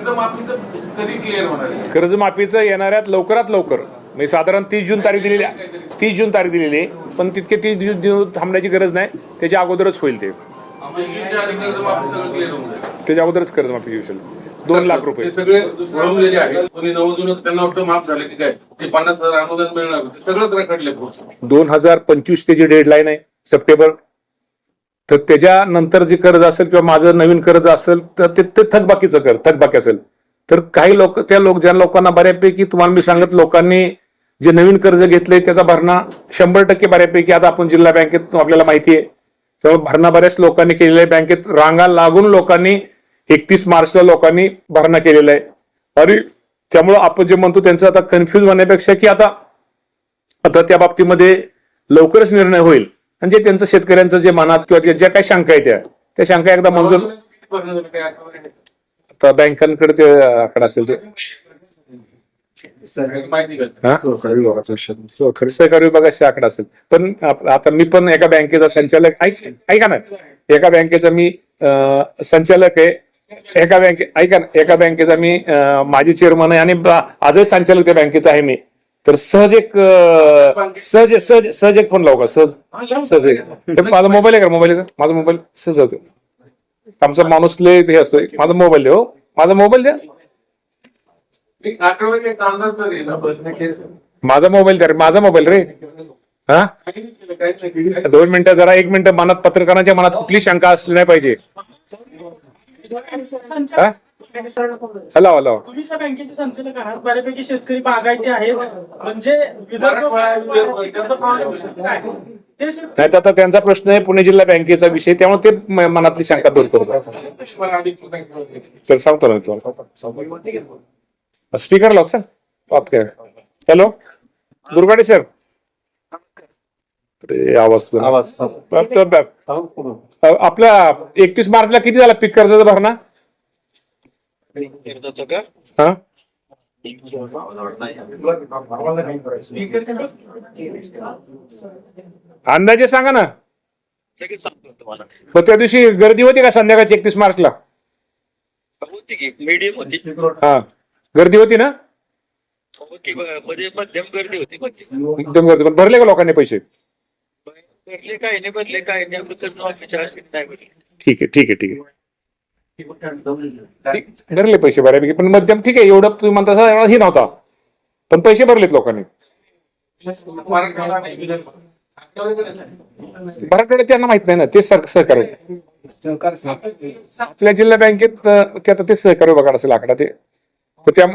कर्जमाफीचं कधी क्लिअर होणार आहे? कर्जमाफीचं येणाऱ्यात लवकरात लवकर म्हणजे साधारण 30 जून तारीख दिलेली आहे. 30 जून तारीख दिलेली आहे, पण तितके 30 जून थांबण्याची गरज नाही, त्याच्या अगोदरच होईल ते. जूनच्या आधी कर्जमाफी सगळं क्लिअर होऊन जाईल. त्याच्या अगोदरच कर्जमाफी घेऊ शकतो. 2 लाख रुपये ते सगळे वळवलेले आहेत. कोणी 9 जून त्यांना वाटतं माफ झाले की काय, ते 50,000 अनुदान मिळणार ते सगळंच रखडले. 2025 त्याची डेडलाईन आहे सप्टेंबर. तर त्याच्यानंतर जे कर्ज असेल किंवा माझं नवीन कर्ज असेल तर ते थकबाकीचं थकबाकी असेल तर काही लोक ज्या लोकांना बऱ्यापैकी तुम्हाला मी सांगत लोकांनी जे नवीन कर्ज घेतले त्याचा भरणा 100% बऱ्यापैकी आता आपण जिल्हा बँकेत आपल्याला माहिती आहे त्यामुळे भरणा बऱ्याच लोकांनी केलेला आहे. बँकेत रांगा लागून लोकांनी 31 मार्चला लोकांनी भरणा केलेला आहे. आणि त्यामुळं आपण जे म्हणतो त्यांचं आता कन्फ्युज होण्यापेक्षा की आता त्या बाबतीमध्ये लवकरच निर्णय होईल. म्हणजे त्यांचं शेतकऱ्यांचं जे मनात किंवा ज्या काही शंका आहेत त्या शंका एकदा मंजूर आता बँकांकडे ते आकडा असेल ते सहकारी विभागाचा आकडा असेल. पण आता मी पण एका बँकेचा संचालक ऐका ना एका बँकेचा मी संचालक आहे. एका बँकेचा मी माजी चेअरमन आहे आणि आजही संचालक त्या बँकेचा आहे मी. तर सहज एक फोन लावू का? सहज माझा मोबाईल आहे का? माझा मोबाईल सहज होतो. आमचा माणूस लय हे असतोय. माझा मोबाईल द्या. माझा मोबाईल द्या. माझा मोबाईल द्या. माझा मोबाईल रे. हा 2 मिनिटं जरा 1 मिनिट मनात पत्रकारांच्या मनात कुठली शंका असली नाही पाहिजे. हॅलो ओडिशा बँकेचे संचालक आहात. बऱ्यापैकी शेतकरी बागायती आहेत म्हणजे नाही आता त्यांचा प्रश्न आहे पुणे जिल्हा बँकेचा विषय त्यामुळे ते मनातली शंका दूर करतो. तर सांगतो ना तुम्हाला speaker lock sir. Hello Durgade sir. आवाज आपल्या 31 मार्चला किती झाला पीक कर्जाचा भरणा? हा अंदाजे सांगा ना. मग त्या दिवशी गर्दी होती का संध्याकाळची 31 मार्चला? हा गर्दी होती ना? मध्यम गर्दी होती. एकदम गर्दी. पण भरले का लोकांनी पैसे? ठीक आहे भरले पैसे बऱ्यापैकी. पण मध्यम ठीक आहे एवढं तुम्ही म्हणता एवढा ही नव्हता पण पैसे भरलेत लोकांनी. मराठवाड्यात त्यांना माहित नाही ना ते सहकार्य आपल्या जिल्हा बँकेत आता ते सहकार्य बघा असेल आकडा ते तर त्या